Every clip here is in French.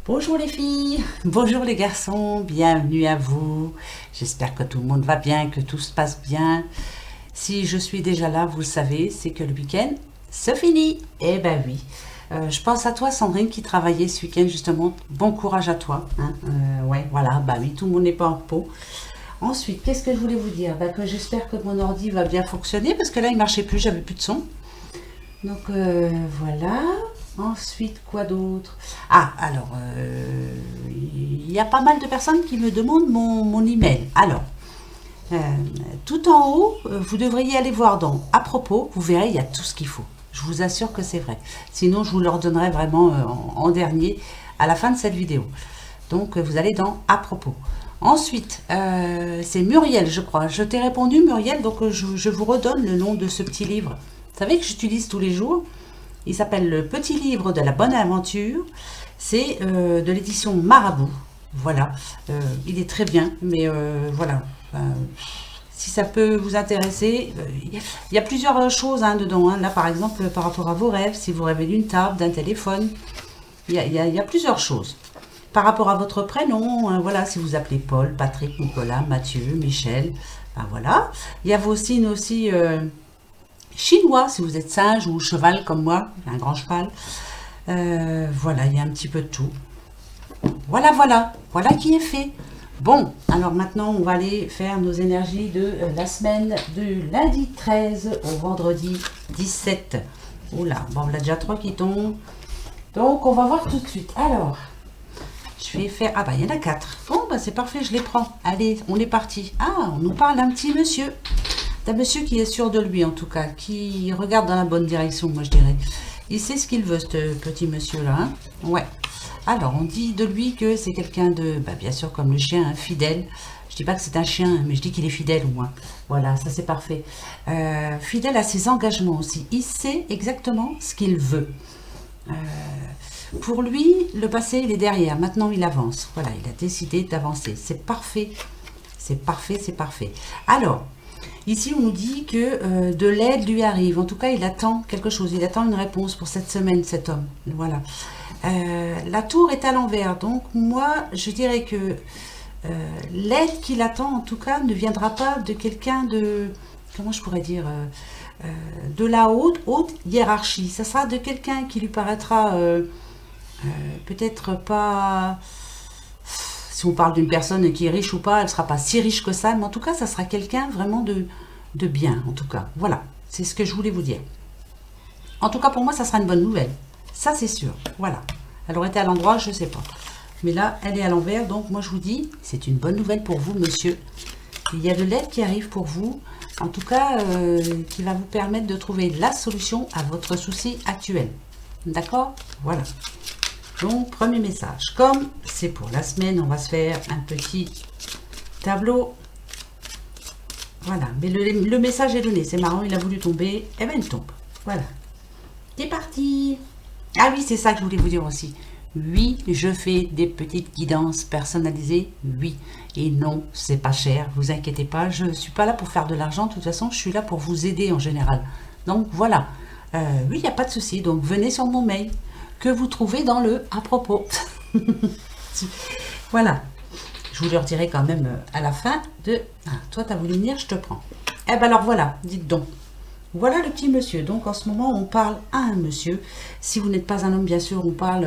Bonjour les filles, bonjour les garçons, bienvenue à vous. J'espère que tout le monde va bien, que tout se passe bien. Si je suis déjà là, vous le savez, c'est que le week-end se finit. Eh ben oui. Je pense à toi Sandrine qui travaillait ce week-end justement. Bon courage à toi. Hein. Ouais, voilà, bah oui, tout le monde n'est pas en repos. Ensuite, qu'est-ce que je voulais vous dire? Bah, que j'espère que mon ordi va bien fonctionner parce que là il marchait plus, j'avais plus de son. Donc voilà. Ensuite, quoi d'autre? Ah, alors, il y a pas mal de personnes qui me demandent mon email. Alors, euh, tout en haut, vous devriez aller voir dans à propos, vous verrez, il y a tout ce qu'il faut. Je vous assure que c'est vrai. Sinon, je vous le redonnerai vraiment en dernier à la fin de cette vidéo. Donc, vous allez dans à propos. Ensuite, c'est Muriel, je crois. Je t'ai répondu, Muriel, donc je vous redonne le nom de ce petit livre. Vous savez que j'utilise tous les jours. Il s'appelle Le Petit Livre de la Bonne Aventure. C'est de l'édition Marabout. Voilà. Il est très bien, mais voilà. Si ça peut vous intéresser, il y a plusieurs choses dedans. Hein. Là, par exemple, par rapport à vos rêves, si vous rêvez d'une table, d'un téléphone, il y a plusieurs choses. Par rapport à votre prénom, hein, voilà, si vous appelez Paul, Patrick, Nicolas, Mathieu, Michel, ben voilà. Il y a aussi chinois, si vous êtes singe ou cheval comme moi, un grand cheval. Voilà, il y a un petit peu de tout. Voilà qui est fait. Bon, alors maintenant, on va aller faire nos énergies de la semaine du lundi 13 au vendredi 17. Oula, bon, on a déjà 3 qui tombent. Donc, on va voir tout de suite. Alors, je vais faire... Ah bah, il y en a 4. Bon, bah c'est parfait, je les prends. Allez, on est parti. Ah, on nous parle d'un petit monsieur. D'un monsieur qui est sûr de lui, en tout cas. Qui regarde dans la bonne direction, moi, je dirais. Il sait ce qu'il veut, ce petit monsieur-là. Hein. Ouais. Alors, on dit de lui que c'est quelqu'un de, bah, bien sûr, comme le chien, hein, fidèle. Je dis pas que c'est un chien, mais je dis qu'il est fidèle au moins. Voilà, ça c'est parfait. Fidèle à ses engagements aussi. Il sait exactement ce qu'il veut. Pour lui, le passé, il est derrière. Maintenant, il avance. Voilà, il a décidé d'avancer. C'est parfait. C'est parfait, c'est parfait. Alors, ici, on nous dit que de l'aide lui arrive. En tout cas, il attend quelque chose. Il attend une réponse pour cette semaine, cet homme. Voilà. La tour est à l'envers. Donc, moi, je dirais que l'aide qu'il attend, en tout cas, ne viendra pas de quelqu'un de... Comment je pourrais dire de la haute hiérarchie. Ça sera de quelqu'un qui lui paraîtra peut-être pas... Si on parle d'une personne qui est riche ou pas, elle ne sera pas si riche que ça. Mais en tout cas, ça sera quelqu'un vraiment de bien, en tout cas. Voilà, c'est ce que je voulais vous dire. En tout cas, pour moi, ça sera une bonne nouvelle. Ça, c'est sûr. Voilà. Elle aurait été à l'endroit, je ne sais pas. Mais là, elle est à l'envers. Donc, moi, je vous dis, c'est une bonne nouvelle pour vous, monsieur. Il y a de l'aide qui arrive pour vous. En tout cas, qui va vous permettre de trouver la solution à votre souci actuel. D'accord? Voilà. Donc, premier message. Comme c'est pour la semaine, on va se faire un petit tableau. Voilà. Mais le message est donné. C'est marrant, il a voulu tomber. Eh bien, il tombe. Voilà. C'est parti. Ah oui, c'est ça que je voulais vous dire aussi. Oui, je fais des petites guidances personnalisées. Oui. Et non, c'est pas cher. Vous inquiétez pas. Je ne suis pas là pour faire de l'argent. De toute façon, je suis là pour vous aider en général. Donc, voilà. Oui, il n'y a pas de souci. Donc, venez sur mon mail que vous trouvez dans le à propos. Voilà. Je vous le redirai quand même à la fin de... Ah, toi, tu as voulu venir, je te prends. Eh ben alors voilà, dites donc. Voilà le petit monsieur. Donc en ce moment, on parle à un monsieur. Si vous n'êtes pas un homme, bien sûr, on parle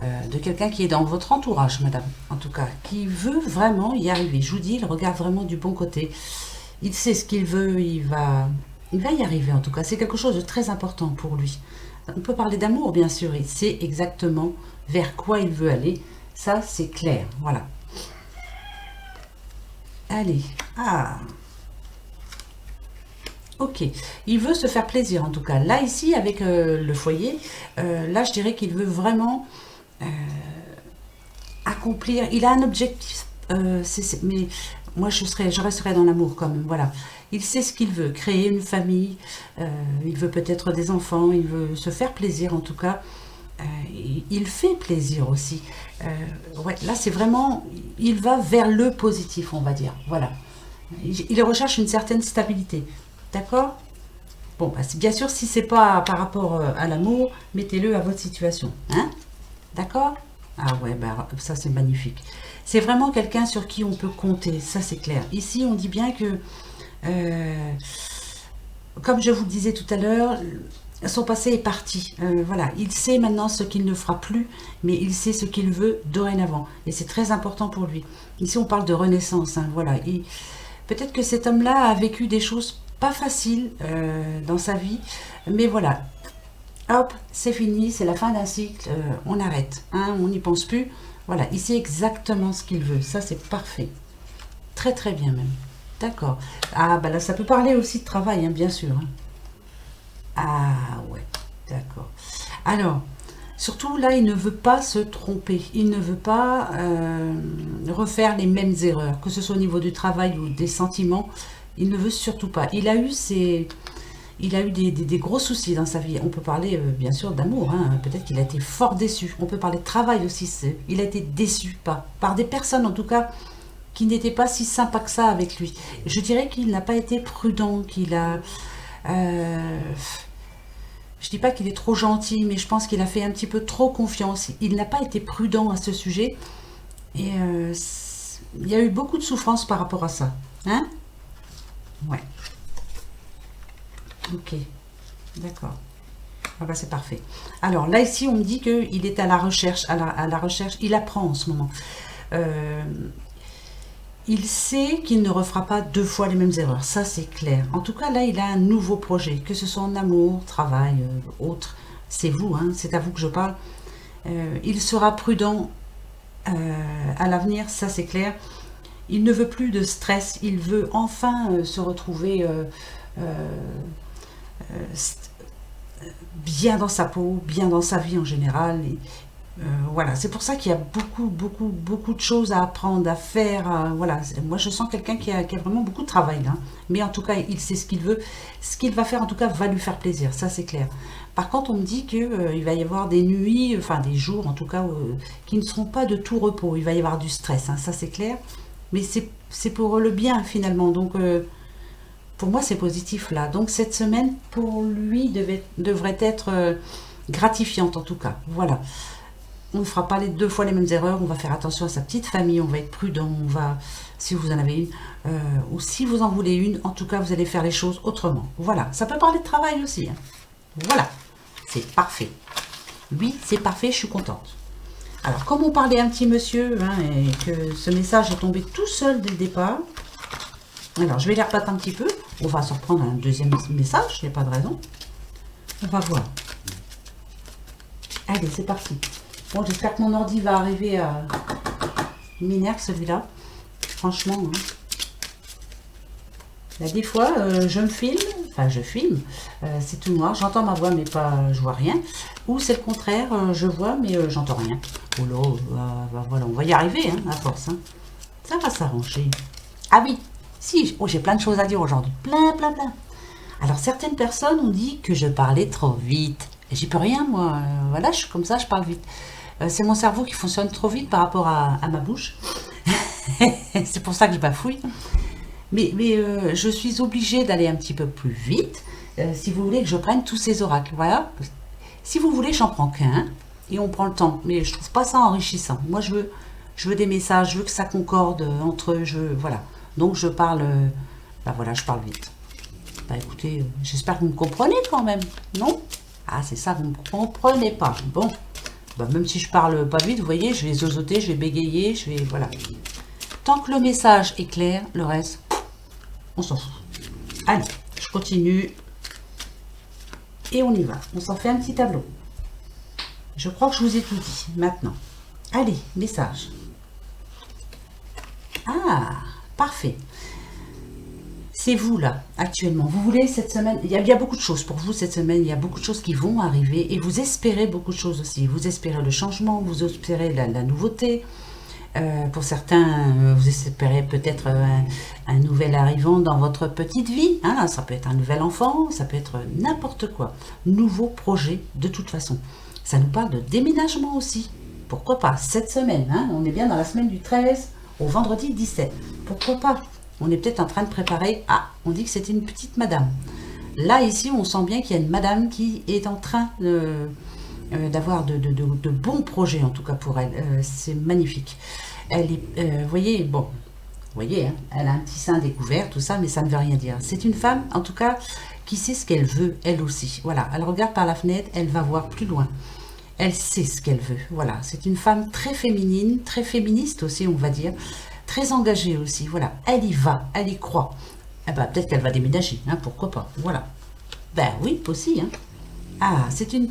de quelqu'un qui est dans votre entourage, madame. En tout cas, qui veut vraiment y arriver. Je vous dis, il regarde vraiment du bon côté. Il sait ce qu'il veut, il va y arriver en tout cas. C'est quelque chose de très important pour lui. On peut parler d'amour, bien sûr. Il sait exactement vers quoi il veut aller. Ça, c'est clair. Voilà. Allez. Ah. Ok. Il veut se faire plaisir, en tout cas. Là, ici, avec le foyer, là, je dirais qu'il veut vraiment accomplir. Il a un objectif. Mais moi, je resterai dans l'amour quand même. Voilà. Il sait ce qu'il veut. Créer une famille. Il veut peut-être des enfants. Il veut se faire plaisir, en tout cas. Il fait plaisir aussi. Ouais, là, c'est vraiment... Il va vers le positif, on va dire. Voilà. Il recherche une certaine stabilité. D'accord? Bon, bah, bien sûr, si c'est pas par rapport à l'amour, mettez-le à votre situation. Hein? D'accord? Ah ouais, bah, ça c'est magnifique. C'est vraiment quelqu'un sur qui on peut compter, ça c'est clair. Ici, on dit bien que, euh, comme je vous le disais tout à l'heure, son passé est parti. Voilà, il sait maintenant ce qu'il ne fera plus, mais il sait ce qu'il veut dorénavant. Et c'est très important pour lui. Ici, on parle de renaissance. Hein, voilà. Peut-être que cet homme-là a vécu des choses pas faciles dans sa vie, mais voilà. Hop, c'est fini, c'est la fin d'un cycle, on arrête, hein, on n'y pense plus. Voilà, il sait exactement ce qu'il veut. Ça, c'est parfait. Très, très bien même. D'accord. Ah, bah là, ça peut parler aussi de travail, hein, bien sûr. Hein. Ah, ouais, d'accord. Alors, surtout là, il ne veut pas se tromper. Il ne veut pas refaire les mêmes erreurs, que ce soit au niveau du travail ou des sentiments. Il ne veut surtout pas. Il a eu des gros soucis dans sa vie. On peut parler bien sûr d'amour. Hein. Peut-être qu'il a été fort déçu. On peut parler de travail aussi. Il a été déçu par des personnes en tout cas qui n'étaient pas si sympas que ça avec lui. Je dirais qu'il n'a pas été prudent, qu'il a... euh, je dis pas qu'il est trop gentil, mais je pense qu'il a fait un petit peu trop confiance. Il n'a pas été prudent à ce sujet. Et il y a eu beaucoup de souffrance par rapport à ça. Hein? Ouais. Ok. D'accord. Ah bah c'est parfait. Alors là ici on me dit qu'il est à la recherche, à la recherche, il apprend en ce moment. Euh, il sait qu'il ne refera pas deux fois les mêmes erreurs, ça c'est clair. En tout cas là il a un nouveau projet, que ce soit en amour, travail, autre. C'est vous, hein, c'est à vous que je parle. Il sera prudent à l'avenir, ça c'est clair. Il ne veut plus de stress, il veut enfin se retrouver euh, bien dans sa peau, bien dans sa vie en général. Et, voilà, c'est pour ça qu'il y a beaucoup, beaucoup, beaucoup de choses à apprendre, à faire. Voilà, moi je sens quelqu'un qui a vraiment beaucoup de travail là. Mais en tout cas, il sait ce qu'il veut. Ce qu'il va faire, en tout cas, va lui faire plaisir, ça c'est clair. Par contre, on me dit qu'il va y avoir des nuits, enfin des jours en tout cas, qui ne seront pas de tout repos. Il va y avoir du stress, hein, ça c'est clair. Mais c'est pour le bien finalement. Donc, pour moi, c'est positif là. Donc, cette semaine, pour lui, devrait être gratifiante en tout cas. Voilà. On ne fera pas les deux fois les mêmes erreurs. On va faire attention à sa petite famille. On va être prudent. On va, si vous en avez une, ou si vous en voulez une, en tout cas, vous allez faire les choses autrement. Voilà. Ça peut parler de travail aussi. Hein. Voilà. C'est parfait. Oui, c'est parfait. Je suis contente. Alors, comme on parlait un petit monsieur, hein, et que ce message est tombé tout seul dès le départ, alors je vais les rebattre un petit peu. On va se reprendre un deuxième message, il n'y a pas de raison. On va voir. Allez, c'est parti. Bon, j'espère que mon ordi va arriver à... Il m'énerve celui-là. Franchement. Hein. Là, des fois, je me filme. Enfin, je filme. C'est tout noir. J'entends ma voix, mais pas, je vois rien. Ou c'est le contraire. Je vois, mais j'entends rien. Oh là, voilà, on va y arriver, hein, à force. Hein. Ça va s'arranger. Ah oui, si, oh, j'ai plein de choses à dire aujourd'hui. Plein, plein, plein. Alors, certaines personnes ont dit que je parlais trop vite. J'y peux rien, moi. Voilà, je suis comme ça, je parle vite. C'est mon cerveau qui fonctionne trop vite par rapport à ma bouche. C'est pour ça que je bafouille. Mais je suis obligée d'aller un petit peu plus vite si vous voulez que je prenne tous ces oracles. Voilà. Si vous voulez, j'en prends qu'un et on prend le temps. Mais je trouve pas ça enrichissant. Moi, je veux des messages, je veux que ça concorde entre eux. Voilà. Donc, je parle... bah voilà, je parle vite. Bah écoutez, j'espère que vous me comprenez quand même. Non? Ah, c'est ça, vous ne me comprenez pas. Bon. Bah, même si je parle pas vite, vous voyez, je vais zozoter, je vais bégayer, je vais... Voilà. Tant que le message est clair, le reste, on s'en fout. Allez, je continue. Et on y va. On s'en fait un petit tableau. Je crois que je vous ai tout dit. Maintenant. Allez, message. Ah, parfait. C'est vous là, actuellement. Vous voulez cette semaine, il y a beaucoup de choses pour vous cette semaine, il y a beaucoup de choses qui vont arriver et vous espérez beaucoup de choses aussi. Vous espérez le changement, vous espérez la nouveauté. Pour certains, vous espérez peut-être un nouvel arrivant dans votre petite vie. Hein, ça peut être un nouvel enfant, ça peut être n'importe quoi. Nouveau projet de toute façon. Ça nous parle de déménagement aussi. Pourquoi pas cette semaine, hein, on est bien dans la semaine du 13 au vendredi 17. Pourquoi pas? On est peut-être en train de préparer... Ah, on dit que c'était une petite madame. Là, ici, on sent bien qu'il y a une madame qui est en train d'avoir de bons projets, en tout cas pour elle. C'est magnifique. Elle est, voyez, bon, vous voyez, hein, elle a un petit sein découvert, tout ça, mais ça ne veut rien dire. C'est une femme, en tout cas, qui sait ce qu'elle veut, elle aussi. Voilà, elle regarde par la fenêtre, elle va voir plus loin. Elle sait ce qu'elle veut. Voilà, c'est une femme très féminine, très féministe aussi, on va dire, très engagée aussi. Voilà, elle y va, elle y croit. Eh ben, peut-être qu'elle va déménager, hein, pourquoi pas. Voilà. Ben oui, aussi. Hein. Ah, c'est une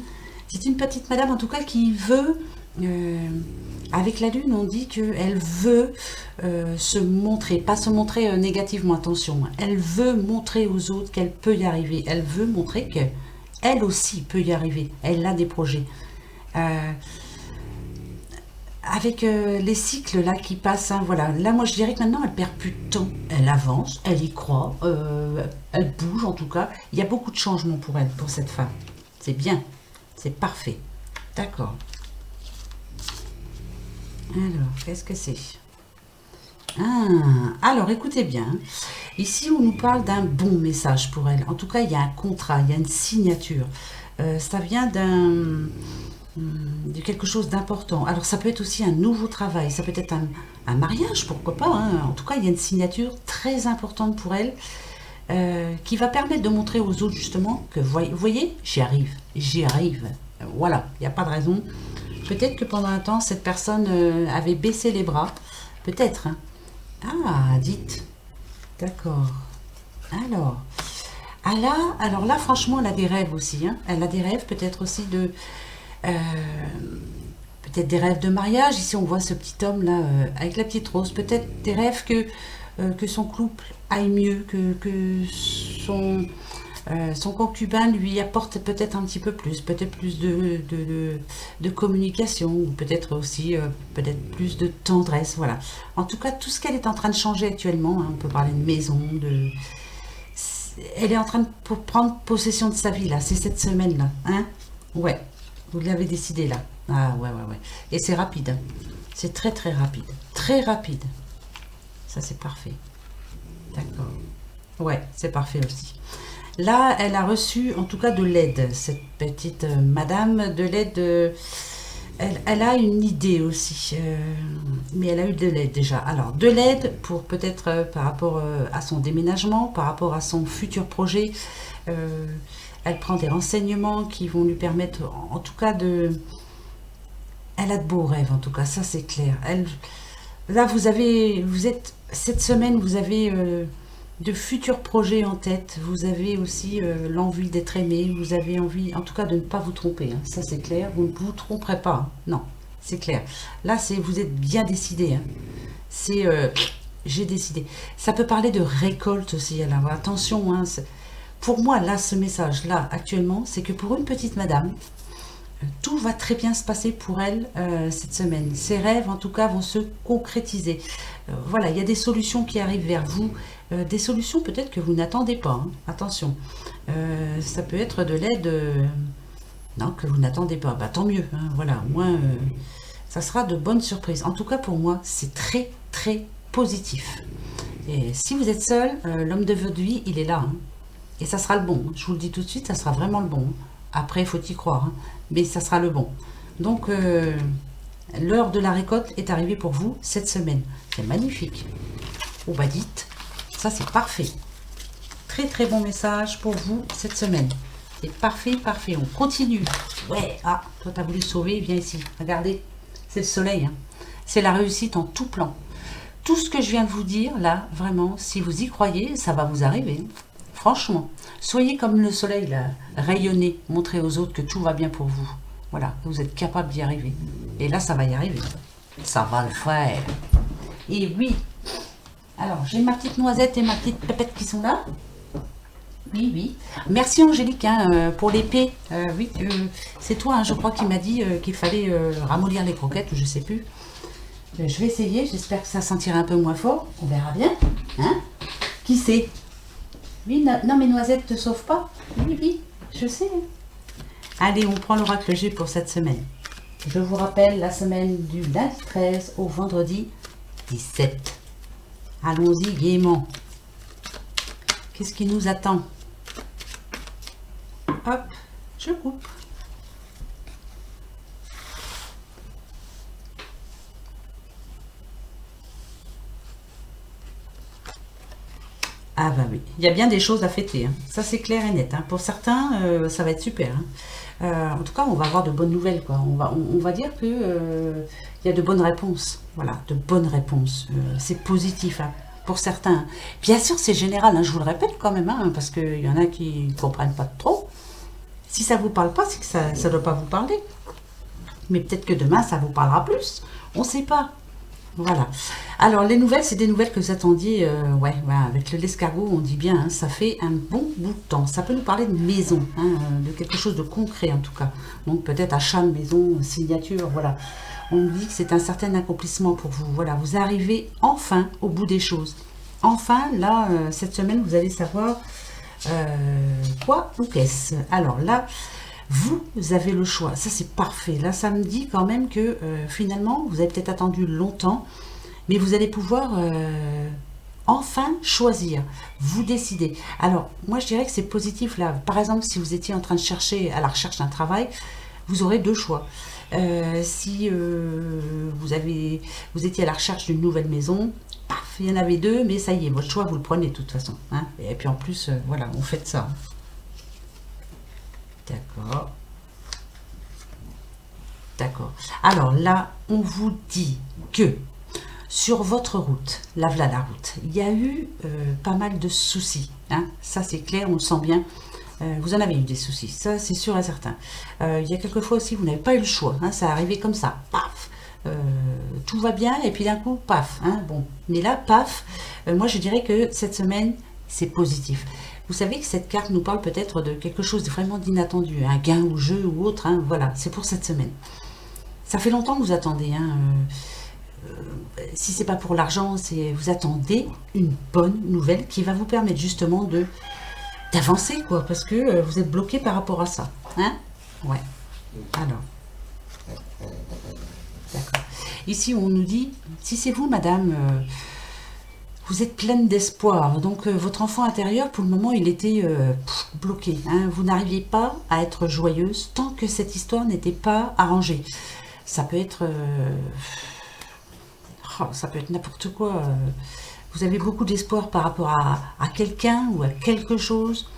petite madame, en tout cas, qui veut... avec la lune, on dit qu'elle veut se montrer, pas se montrer négativement, attention. Elle veut montrer aux autres qu'elle peut y arriver. Elle veut montrer qu'elle aussi peut y arriver. Elle a des projets. Avec les cycles là qui passent, hein, voilà. Là, moi, je dirais que maintenant, elle perd plus de temps. Elle avance, elle y croit, elle bouge en tout cas. Il y a beaucoup de changements pour elle, pour cette femme. C'est bien, c'est parfait. D'accord. Alors, qu'est-ce que c'est? Alors, écoutez bien. Ici, on nous parle d'un bon message pour elle. En tout cas, il y a un contrat, il y a une signature. Ça vient de quelque chose d'important. Alors, ça peut être aussi un nouveau travail. Ça peut être un mariage, pourquoi pas. Hein. En tout cas, il y a une signature très importante pour elle qui va permettre de montrer aux autres, justement, que, vous voyez, j'y arrive. J'y arrive. Voilà, il n'y a pas de raison. Peut-être que pendant un temps, cette personne avait baissé les bras. Peut-être. Hein. Ah, dites. D'accord. Alors là, franchement, elle a des rêves aussi. Hein. Elle a des rêves, peut-être aussi de... peut-être des rêves de mariage. Ici, on voit ce petit homme-là avec la petite rose. Peut-être des rêves que son couple aille mieux, que son concubin lui apporte peut-être un petit peu plus, peut-être plus de communication, ou peut-être aussi peut-être plus de tendresse, voilà. En tout cas, tout ce qu'elle est en train de changer actuellement, hein, on peut parler de maison, elle est en train de prendre possession de sa vie, là, c'est cette semaine-là, hein. Ouais, vous l'avez décidé, là. Ah, ouais. Et c'est rapide, hein. C'est très, très rapide. Très rapide. Ça, c'est parfait. D'accord. Ouais, c'est parfait aussi. Là, elle a reçu en tout cas de l'aide, cette petite madame, de l'aide. Elle a une idée aussi, mais elle a eu de l'aide déjà. Alors, de l'aide pour peut-être par rapport à son déménagement, par rapport à son futur projet. Elle prend des renseignements qui vont lui permettre, en tout cas, de... Elle a de beaux rêves, en tout cas, ça c'est clair. Là, cette semaine, vous avez... de futurs projets en tête, vous avez aussi l'envie d'être aimé, vous avez envie, en tout cas, de ne pas vous tromper, hein. Ça c'est clair, vous ne vous tromperez pas, hein. Non, c'est clair. Là, vous êtes bien décidé, hein. C'est, j'ai décidé. Ça peut parler de récolte aussi, alors attention, hein, pour moi, là, ce message-là, actuellement, c'est que pour une petite madame, tout va très bien se passer pour elle cette semaine. Ses rêves, en tout cas, vont se concrétiser. Voilà, il y a des solutions qui arrivent vers vous. Des solutions peut-être que vous n'attendez pas. Hein. Attention. Ça peut être de l'aide non, que vous n'attendez pas. Bah, tant mieux. Hein, voilà, au moins, ça sera de bonnes surprises. En tout cas, pour moi, c'est très, très positif. Et si vous êtes seul, l'homme de votre vie, il est là. Hein. Et ça sera le bon. Je vous le dis tout de suite, ça sera vraiment le bon. Après, il faut y croire. Hein. Mais ça sera le bon. Donc, l'heure de la récolte est arrivée pour vous cette semaine. C'est magnifique. Oh bah dites, ça c'est parfait. Très très bon message pour vous cette semaine. C'est parfait, parfait. On continue. Ouais, ah, toi t'as voulu sauver, viens ici. Regardez, c'est le soleil. Hein. C'est la réussite en tout plan. Tout ce que je viens de vous dire, là, vraiment, si vous y croyez, ça va vous arriver. Franchement, soyez comme le soleil, là, rayonnez, montrez aux autres que tout va bien pour vous. Voilà, vous êtes capable d'y arriver. Et là, ça va y arriver. Ça va le faire. Et oui. Alors, j'ai ma petite noisette et ma petite pépette qui sont là. Oui, oui. Merci Angélique hein, pour l'épée. Oui, c'est toi, hein, je crois, qui m'a dit qu'il fallait ramollir les croquettes, ou je sais plus. Je vais essayer, j'espère que ça sentira un peu moins fort. On verra bien. Hein? Qui c'est? Oui, non, mes noisettes te sauvent pas. Oui, oui, je sais. Allez, on prend l'oracle G pour cette semaine. Je vous rappelle la semaine du lundi 13 au vendredi 17. Allons-y gaiement. Qu'est-ce qui nous attend? Hop, je coupe. Ah bah oui, il y a bien des choses à fêter, hein. Ça c'est clair et net, hein. Pour certains, ça va être super, hein. En tout cas, on va avoir de bonnes nouvelles, quoi. On va dire que il y a de bonnes réponses. Voilà, de bonnes réponses. C'est positif, hein, pour certains. Bien sûr, c'est général, hein, je vous le répète quand même, hein, parce qu'il y en a qui ne comprennent pas trop. Si ça vous parle pas, c'est que ça ne doit pas vous parler. Mais peut-être que demain, ça vous parlera plus. On ne sait pas. Voilà. Alors, les nouvelles, c'est des nouvelles que vous attendiez. Ouais, voilà, avec l'escargot, on dit bien, hein, ça fait un bon bout de temps. Ça peut nous parler de maison, hein, de quelque chose de concret en tout cas. Donc, peut-être achat de maison, signature, voilà. On nous dit que c'est un certain accomplissement pour vous. Voilà, vous arrivez enfin au bout des choses. Enfin, là, cette semaine, vous allez savoir quoi ou qu'est-ce. Alors là, vous avez le choix. Ça, c'est parfait. Là, ça me dit quand même que finalement, vous avez peut-être attendu longtemps, mais vous allez pouvoir enfin choisir. Vous décider. Alors, moi, je dirais que c'est positif là. Par exemple, si vous étiez en train de chercher à la recherche d'un travail, vous aurez deux choix. Si vous étiez à la recherche d'une nouvelle maison, paf, il y en avait deux, mais ça y est, votre choix, vous le prenez de toute façon, hein. Et puis en plus, voilà, on fait ça. D'accord. D'accord. Alors là, on vous dit que sur votre route, là voilà la route, il y a eu pas mal de soucis, hein. Ça c'est clair, on le sent bien. Vous en avez eu des soucis, ça c'est sûr et certain. Il y a quelques fois aussi, vous n'avez pas eu le choix, hein, ça arrivait comme ça, paf. Tout va bien et puis d'un coup, paf, hein, bon. Mais là, paf, moi je dirais que cette semaine, c'est positif. Vous savez que cette carte nous parle peut-être de quelque chose de vraiment d'inattendu, un gain au jeu ou autre, hein, voilà, c'est pour cette semaine. Ça fait longtemps que vous attendez, hein, si c'est pas pour l'argent, c'est vous attendez une bonne nouvelle qui va vous permettre justement de d'avancer, quoi, parce que vous êtes bloqué par rapport à ça, hein. Ouais. Alors, d'accord. Ici, on nous dit, si c'est vous, madame, vous êtes pleine d'espoir. Donc, votre enfant intérieur, pour le moment, il était bloqué, hein. Vous n'arriviez pas à être joyeuse tant que cette histoire n'était pas arrangée. Ça peut être, ça peut être n'importe quoi. Vous avez beaucoup d'espoir par rapport à quelqu'un ou à quelque chose.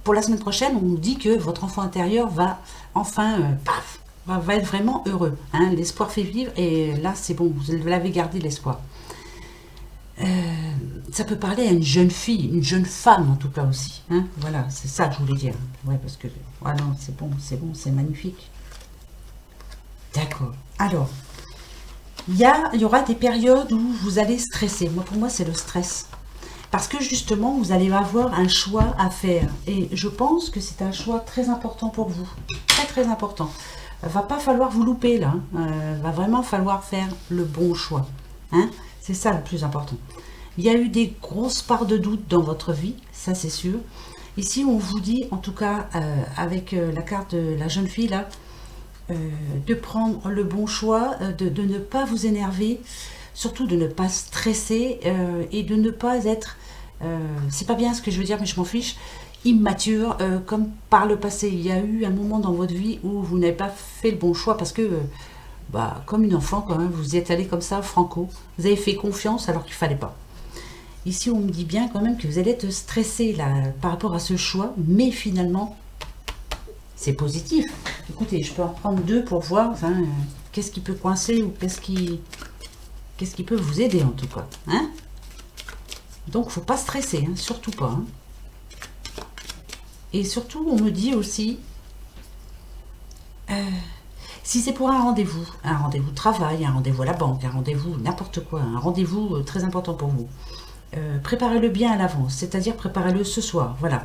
Pour la semaine prochaine, on nous dit que votre enfant intérieur va enfin, paf, va être vraiment heureux, hein. L'espoir fait vivre et là, c'est bon, vous l'avez gardé l'espoir. Ça peut parler à une jeune fille, une jeune femme en tout cas aussi, hein. Voilà, c'est ça que je voulais dire. Ouais, parce que, voilà, c'est bon, c'est magnifique. D'accord. Alors, il y aura des périodes où vous allez stresser. Moi, pour moi, c'est le stress. Parce que justement, vous allez avoir un choix à faire. Et je pense que c'est un choix très important pour vous. Très, très important. Va pas falloir vous louper là, hein. Va vraiment falloir faire le bon choix, hein. C'est ça le plus important. Il y a eu des grosses parts de doute dans votre vie, ça c'est sûr. Ici, on vous dit, en tout cas, avec la carte de la jeune fille là, de prendre le bon choix, de ne pas vous énerver, surtout de ne pas stresser et de ne pas être, c'est pas bien ce que je veux dire, mais je m'en fiche, immature, comme par le passé. Il y a eu un moment dans votre vie où vous n'avez pas fait le bon choix parce que, bah, comme une enfant quand même, vous y êtes allé comme ça, franco. Vous avez fait confiance alors qu'il fallait pas. Ici, on me dit bien quand même que vous allez être stressé là, par rapport à ce choix, mais finalement, c'est positif. Écoutez, je peux en prendre deux pour voir, hein, qu'est-ce qui peut coincer ou qu'est-ce qui peut vous aider en tout cas, hein. Donc, faut pas stresser, hein, surtout pas, hein. Et surtout, on me dit aussi, si c'est pour un rendez-vous de travail, un rendez-vous à la banque, un rendez-vous n'importe quoi, un rendez-vous très important pour vous, préparez-le bien à l'avance, c'est-à-dire préparez-le ce soir, voilà.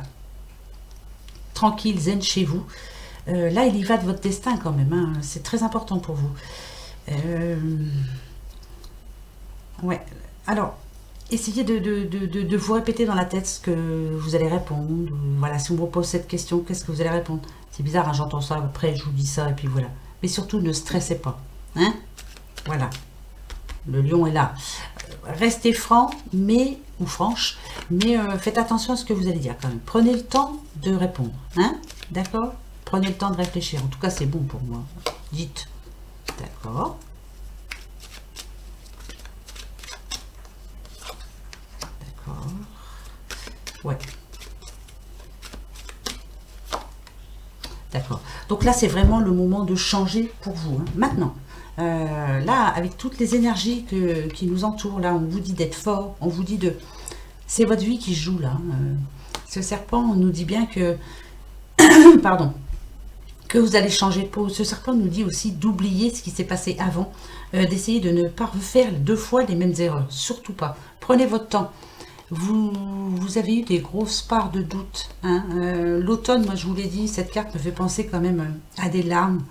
Tranquille, zen chez vous. Là, il y va de votre destin quand même, hein. C'est très important pour vous. Ouais. Alors, essayez de vous répéter dans la tête ce que vous allez répondre. Voilà, si on vous pose cette question, qu'est-ce que vous allez répondre? C'est bizarre, hein, j'entends ça, après je vous dis ça, et puis voilà. Mais surtout, ne stressez pas, hein. Voilà. Le lion est là. Restez franc, mais, ou franche, mais faites attention à ce que vous allez dire quand même. Prenez le temps de répondre, hein. D'accord? Prenez le temps de réfléchir. En tout cas, c'est bon pour moi. Dites. D'accord. D'accord. Ouais. D'accord. Donc là, c'est vraiment le moment de changer pour vous. Hein. Maintenant, là, avec toutes les énergies qui nous entourent, là, on vous dit d'être fort, on vous dit de... C'est votre vie qui se joue, là. Ce serpent, on nous dit bien que... Pardon. Que vous allez changer de peau. Ce serpent nous dit aussi d'oublier ce qui s'est passé avant, d'essayer de ne pas refaire 2 fois les mêmes erreurs. Surtout pas. Prenez votre temps. Vous avez eu des grosses parts de doute. Hein. L'automne, moi je vous l'ai dit, cette carte me fait penser quand même à des larmes.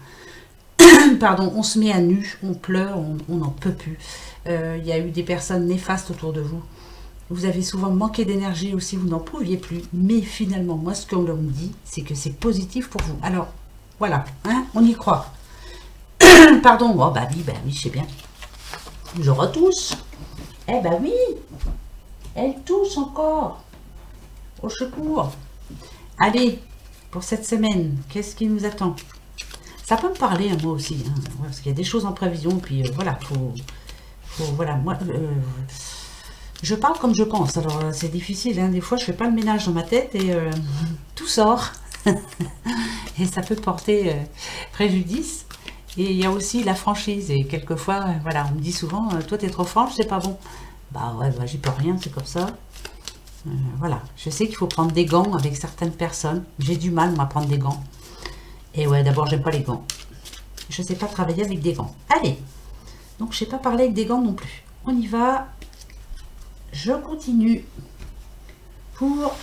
Pardon, on se met à nu, on pleure, on n'en peut plus. Il y a eu des personnes néfastes autour de vous. Vous avez souvent manqué d'énergie aussi, vous n'en pouviez plus. Mais finalement, moi ce qu'on me dit, c'est que c'est positif pour vous. Alors, voilà, hein, on y croit. Pardon, oh bah oui, je sais bien. Je retousse. Eh bah oui. Elle tousse encore. Au secours. Allez, pour cette semaine, qu'est-ce qui nous attend? Ça peut me parler à moi aussi, hein, parce qu'il y a des choses en prévision, puis voilà, voilà, moi, je parle comme je pense, alors c'est difficile, hein, des fois je fais pas le ménage dans ma tête et tout sort, et ça peut porter préjudice, et il y a aussi la franchise, et quelquefois, voilà, on me dit souvent, toi t'es trop franche, c'est pas bon. Bah ouais, bah, j'y peux rien, c'est comme ça. Voilà, je sais qu'il faut prendre des gants avec certaines personnes. J'ai du mal, moi, à prendre des gants. Et ouais, d'abord, j'aime pas les gants. Je sais pas travailler avec des gants. Allez, donc je sais pas parler avec des gants non plus. On y va. Je continue pour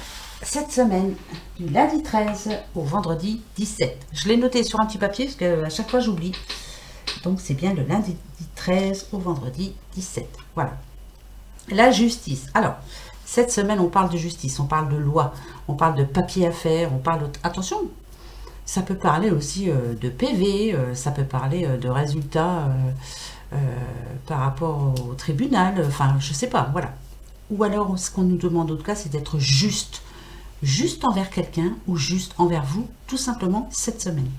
cette semaine, du lundi 13 au vendredi 17. Je l'ai noté sur un petit papier, parce qu'à chaque fois, j'oublie. Donc, c'est bien le lundi 13 au vendredi 17. Voilà. La justice. Alors, cette semaine, on parle de justice, on parle de loi, on parle de papier à faire, on parle... Attention, ça peut parler aussi de PV, ça peut parler de résultats par rapport au tribunal, enfin, je sais pas, voilà. Ou alors, ce qu'on nous demande, en tout cas, c'est d'être juste. Juste envers quelqu'un ou juste envers vous, tout simplement, cette semaine.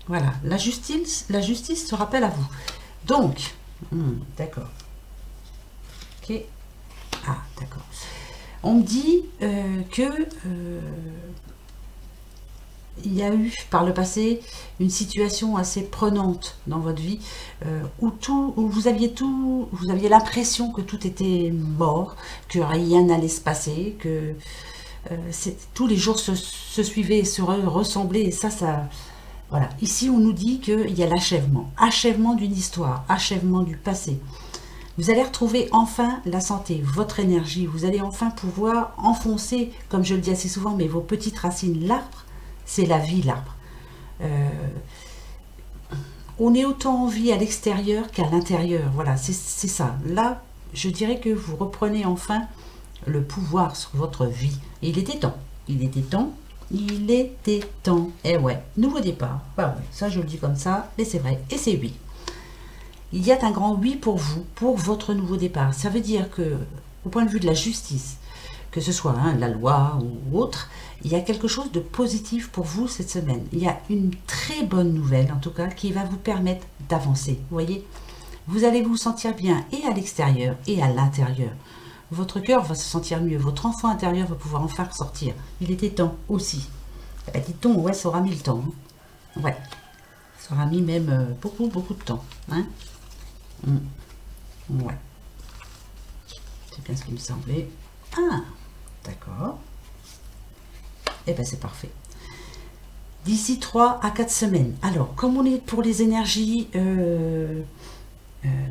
Voilà, la justice se rappelle à vous. Donc, d'accord. Ok. Ah, d'accord. On me dit que il y a eu par le passé une situation assez prenante dans votre vie où vous aviez l'impression que tout était mort, que rien n'allait se passer, que tous les jours se suivaient et se ressemblaient, et ça voilà. Ici, on nous dit qu'il y a achèvement d'une histoire, achèvement du passé. Vous allez retrouver enfin la santé, votre énergie. Vous allez enfin pouvoir enfoncer, comme je le dis assez souvent, mais vos petites racines. L'arbre, c'est la vie, l'arbre. On est autant en vie à l'extérieur qu'à l'intérieur. Voilà, c'est ça. Là, je dirais que vous reprenez enfin le pouvoir sur votre vie. Et il était temps. Il était temps. Il était temps. Eh ouais, nouveau départ. Bah ouais, ça je le dis comme ça, mais c'est vrai. Et c'est oui. Il y a un grand oui pour vous, pour votre nouveau départ. Ça veut dire que, au point de vue de la justice, que ce soit la loi ou autre, il y a quelque chose de positif pour vous cette semaine. Il y a une très bonne nouvelle, en tout cas, qui va vous permettre d'avancer. Vous voyez, vous allez vous sentir bien et à l'extérieur et à l'intérieur. Votre cœur va se sentir mieux. Votre enfant intérieur va pouvoir enfin ressortir. Il était temps aussi. Eh ben, dit-on, ouais, ça aura mis le temps. Hein. Ouais, ça aura mis même beaucoup de temps. Hein. Ouais. C'est bien ce qui me semblait. Ah, d'accord. Eh bien, c'est parfait. D'ici 3 à 4 semaines. Alors, comme on est pour les énergies de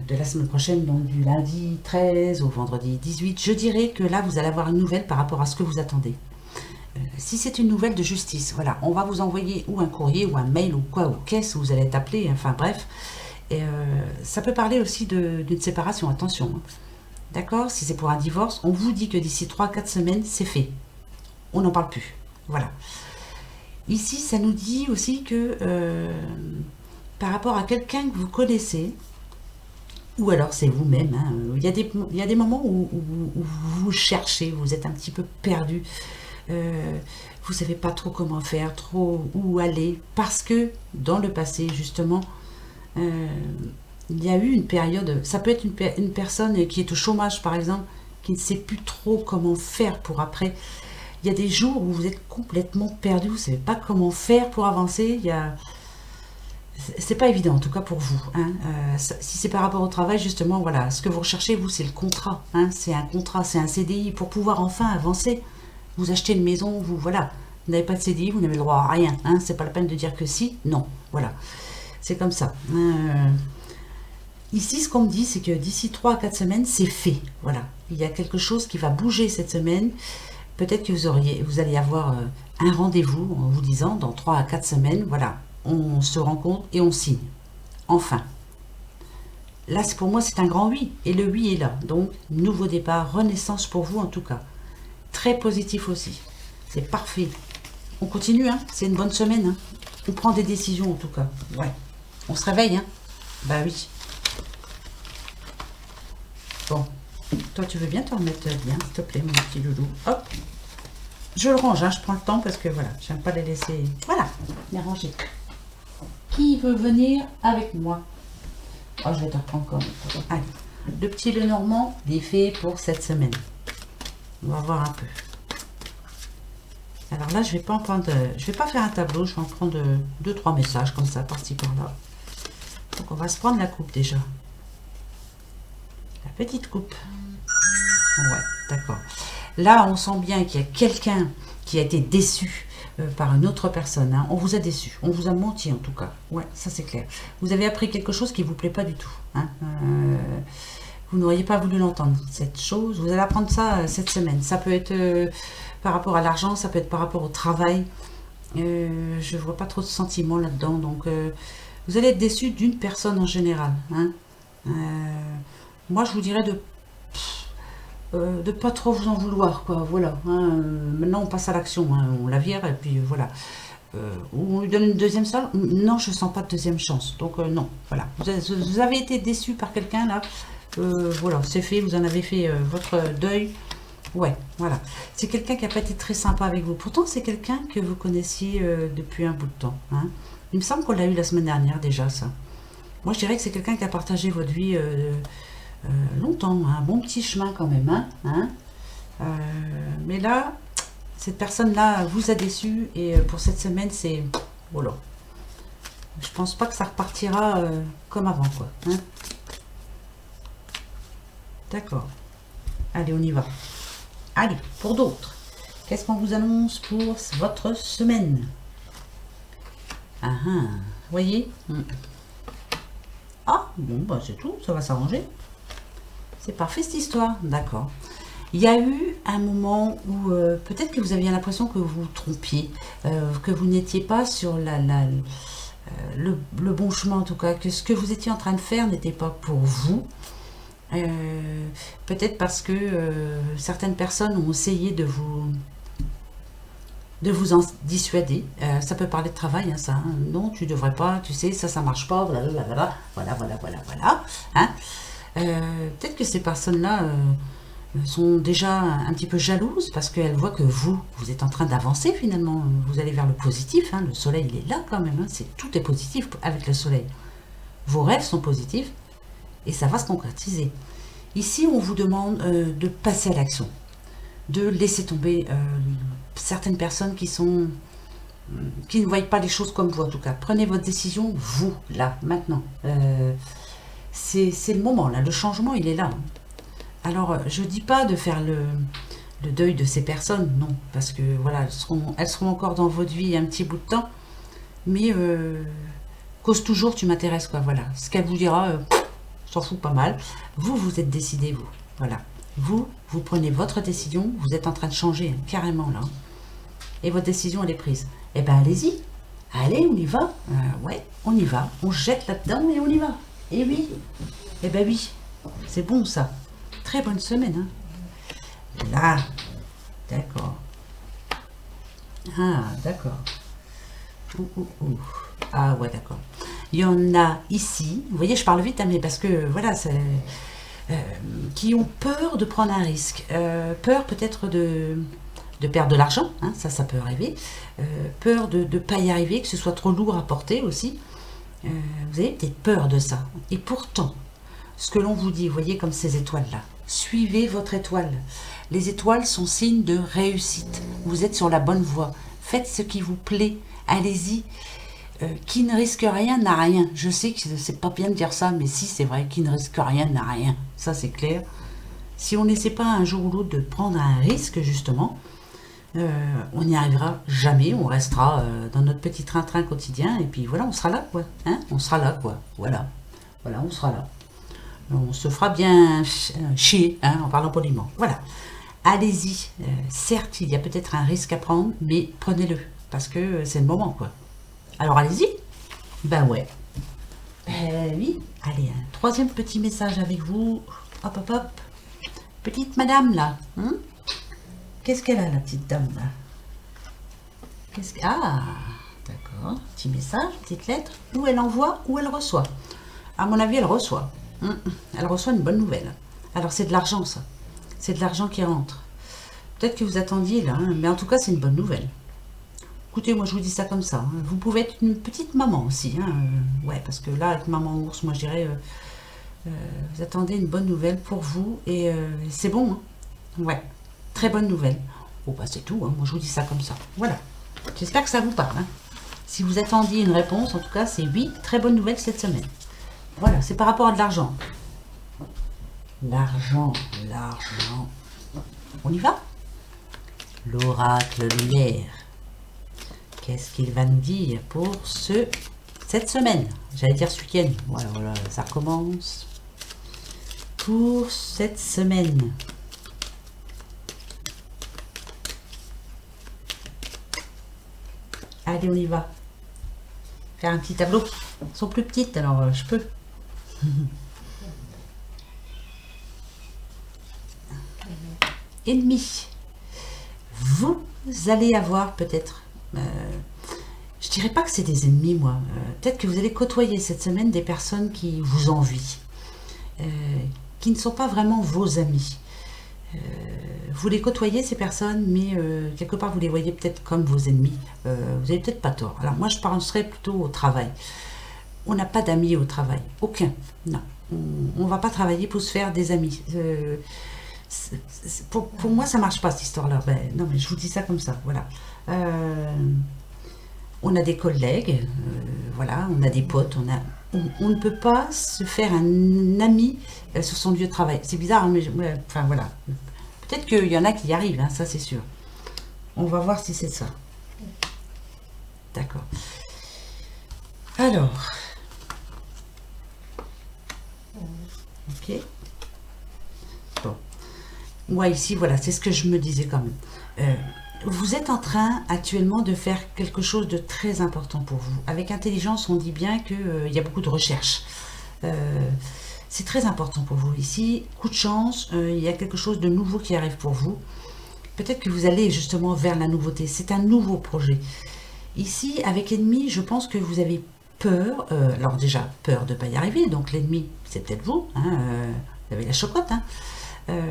la semaine prochaine, donc du lundi 13 au vendredi 18, je dirais que là, vous allez avoir une nouvelle par rapport à ce que vous attendez. Si c'est une nouvelle de justice, voilà, on va vous envoyer ou un courrier ou un mail ou quoi, ou caisse, où vous allez être appelé, enfin bref. Et ça peut parler aussi d'une séparation, attention. Hein. D'accord. Si c'est pour un divorce, on vous dit que d'ici 3 à 4 semaines, c'est fait. On n'en parle plus. Voilà. Ici, ça nous dit aussi que par rapport à quelqu'un que vous connaissez, ou alors c'est vous-même, hein, il y a des moments où vous cherchez, vous êtes un petit peu perdu. Vous ne savez pas trop comment faire, trop où aller, parce que dans le passé, justement, il y a eu une période, ça peut être une personne qui est au chômage par exemple, qui ne sait plus trop comment faire pour après. Il il y a des jours où vous êtes complètement perdu, vous ne savez pas comment faire pour avancer. C'est pas évident, en tout cas pour vous. Hein. Si c'est par rapport au travail, justement, voilà, ce que vous recherchez, vous, c'est le contrat. Hein. C'est un contrat, c'est un CDI pour pouvoir enfin avancer. Vous achetez une maison, vous, voilà, vous n'avez pas de CDI, vous n'avez le droit à rien. Hein. C'est pas la peine de dire que si, non, voilà. C'est comme ça. Ici, ce qu'on me dit, c'est que d'ici 3 à 4 semaines, c'est fait. Voilà. Il y a quelque chose qui va bouger cette semaine. Peut-être que vous allez avoir un rendez-vous en vous disant, dans 3 à 4 semaines, voilà, on se rencontre et on signe. Enfin. Là, pour moi, c'est un grand oui. Et le oui est là. Donc, nouveau départ, renaissance pour vous en tout cas. Très positif aussi. C'est parfait. On continue, hein. C'est une bonne semaine. Hein. On prend des décisions en tout cas. Ouais. On se réveille, hein. Bah oui. Bon. Toi, tu veux bien te remettre bien, s'il te plaît, mon petit loulou. Hop. Je le range, hein. Je prends le temps parce que voilà, j'aime pas les laisser. Voilà, bien rangé. Qui veut venir avec moi? Oh, je vais te reprendre comme. Allez. Le petit Lenormand, il est fait pour cette semaine. On va voir un peu. Alors là, je vais pas en prendre, je vais pas faire un tableau, je vais en prendre 2-3 messages comme ça, par-ci par-là. Donc on va se prendre la coupe déjà. La petite coupe. Ouais, d'accord. Là, on sent bien qu'il y a quelqu'un qui a été déçu par une autre personne. Hein. On vous a déçu, on vous a menti en tout cas. Ouais, ça c'est clair. Vous avez appris quelque chose qui ne vous plaît pas du tout. Hein. Vous n'auriez pas voulu l'entendre, cette chose. Vous allez apprendre ça cette semaine. Ça peut être par rapport à l'argent, ça peut être par rapport au travail. Je ne vois pas trop de sentiments là-dedans. Donc, vous allez être déçu d'une personne en général. Hein. Moi, je vous dirais de pas trop vous en vouloir, quoi. Voilà. Hein. Maintenant, on passe à l'action. Hein. On la vire et puis voilà. On lui donne une deuxième chance. Non, je sens pas de deuxième chance. Donc, non. Voilà. Vous avez été déçu par quelqu'un là. Voilà, c'est fait. Vous en avez fait votre deuil. Ouais, voilà. C'est quelqu'un qui n'a pas été très sympa avec vous. Pourtant, c'est quelqu'un que vous connaissiez depuis un bout de temps. Hein. Il me semble qu'on l'a eu la semaine dernière déjà, ça. Moi, je dirais que c'est quelqu'un qui a partagé votre vie longtemps. Un bon petit chemin quand même. Hein. Mais là, cette personne-là vous a déçu. Et pour cette semaine, c'est... Voilà. Je pense pas que ça repartira comme avant, quoi. Hein. D'accord. Allez, on y va. Allez, pour d'autres, qu'est-ce qu'on vous annonce pour votre semaine? Ah, vous voyez? Ah, bon, bah c'est tout, ça va s'arranger. C'est parfait cette histoire, d'accord. Il y a eu un moment où peut-être que vous aviez l'impression que vous vous trompiez, que vous n'étiez pas sur le bon chemin en tout cas, que ce que vous étiez en train de faire n'était pas pour vous. Peut-être parce que certaines personnes ont essayé de vous en dissuader. Ça peut parler de travail, hein, ça. Hein. Non, tu devrais pas, tu sais, ça marche pas, blablabla. Voilà. Hein. Peut-être que ces personnes-là sont déjà un petit peu jalouses parce qu'elles voient que vous êtes en train d'avancer finalement. Vous allez vers le positif. Hein. Le soleil, il est là quand même. Hein. Tout est positif avec le soleil. Vos rêves sont positifs. Et ça va se concrétiser. Ici, on vous demande de passer à l'action, de laisser tomber certaines personnes qui ne voient pas les choses comme vous en tout cas. Prenez votre décision, vous, là, maintenant. C'est le moment, là. Le changement, il est là. Alors, je ne dis pas de faire le deuil de ces personnes, non. Parce que, voilà, elles seront encore dans votre vie un petit bout de temps. Mais, cause toujours, tu m'intéresses, quoi. Voilà. Ce qu'elle vous dira... s'en fout pas mal. Vous êtes décidé, vous. Voilà. Vous prenez votre décision. Vous êtes en train de changer, hein, carrément, là. Et votre décision, elle est prise. Eh ben, allez-y. Allez, on y va. Ouais, on y va. On jette là-dedans et on y va. Et oui. Eh ben oui. C'est bon, ça. Très bonne semaine, hein. Là. D'accord. Ah, d'accord. Ah, ouais, d'accord. Il y en a ici, vous voyez, je parle vite, hein, mais parce que, voilà, qui ont peur de prendre un risque. Peur peut-être de perdre de l'argent, hein, ça peut arriver. Peur de ne pas y arriver, que ce soit trop lourd à porter aussi. Vous avez peut-être peur de ça. Et pourtant, ce que l'on vous dit, vous voyez, comme ces étoiles-là, suivez votre étoile. Les étoiles sont signes de réussite. vous êtes sur la bonne voie. Faites ce qui vous plaît, allez-y. Qui ne risque rien n'a rien. Je sais que c'est pas bien de dire ça, mais si, c'est vrai, qui ne risque rien n'a rien. Ça, c'est clair. Si on n'essaie pas un jour ou l'autre de prendre un risque, justement, on n'y arrivera jamais. On restera dans notre petit train-train quotidien, et puis voilà, on sera là, quoi. Hein, on sera là, quoi. Voilà. Voilà, on sera là. On se fera bien chier, hein, en parlant poliment. Voilà. Allez-y. Certes, il y a peut-être un risque à prendre, mais prenez-le, parce que c'est le moment, quoi. Alors allez-y. Ben ouais. Oui. Allez, un troisième petit message avec vous. Hop, hop, hop. Petite madame, là. Hein, qu'est-ce qu'elle a, la petite dame, là? Ah, d'accord. Petit message, petite lettre. Ou elle envoie, ou elle reçoit. À mon avis, elle reçoit. Elle reçoit une bonne nouvelle. Alors, c'est de l'argent, ça. C'est de l'argent qui rentre. Peut-être que vous attendiez, là. Hein, mais en tout cas, c'est une bonne nouvelle. Écoutez, moi je vous dis ça comme ça. Hein. Vous pouvez être une petite maman aussi. Hein. Ouais, parce que là, avec maman ours, moi je dirais, vous attendez une bonne nouvelle pour vous et c'est bon. Hein. Ouais, très bonne nouvelle. Oh bah c'est tout. Hein. Moi je vous dis ça comme ça. Voilà. J'espère que ça vous parle. Hein. Si vous attendiez une réponse, en tout cas, c'est oui, très bonne nouvelle cette semaine. Voilà, c'est par rapport à de l'argent. L'argent, l'argent. On y va? L'oracle lunaire. Qu'est-ce qu'il va nous dire pour cette semaine? J'allais dire ce week-end. Voilà, voilà, ça recommence. Pour cette semaine. Allez, on y va. Faire un petit tableau. Elles sont plus petites, alors je peux. Ennemi. Vous allez avoir peut-être... je dirais pas que c'est des ennemis, moi. Peut-être que vous allez côtoyer cette semaine des personnes qui vous envient, qui ne sont pas vraiment vos amis. Vous les côtoyez, ces personnes, mais quelque part, vous les voyez peut-être comme vos ennemis. Vous n'avez peut-être pas tort. Alors moi, je penserais plutôt au travail. On n'a pas d'amis au travail. Aucun. Non. On ne va pas travailler pour se faire des amis. Pour moi, ça marche pas, cette histoire-là. Ben, non, mais je vous dis ça comme ça. Voilà. On a des collègues, voilà, on a des potes, on ne peut pas se faire un ami sur son lieu de travail. C'est bizarre, hein, mais enfin voilà. Peut-être qu'il y en a qui y arrivent, hein, ça c'est sûr. On va voir si c'est ça. D'accord. Alors. Ok. Bon. Moi ici, voilà, c'est ce que je me disais quand même. Vous êtes en train actuellement de faire quelque chose de très important pour vous. Avec intelligence, on dit bien qu'il y a beaucoup de recherches. C'est très important pour vous. Ici, coup de chance, il y a quelque chose de nouveau qui arrive pour vous. Peut-être que vous allez justement vers la nouveauté. C'est un nouveau projet. Ici, avec ennemi, je pense que vous avez peur. Alors déjà, peur de ne pas y arriver. Donc l'ennemi, c'est peut-être vous. Hein, vous avez la chocotte. Hein,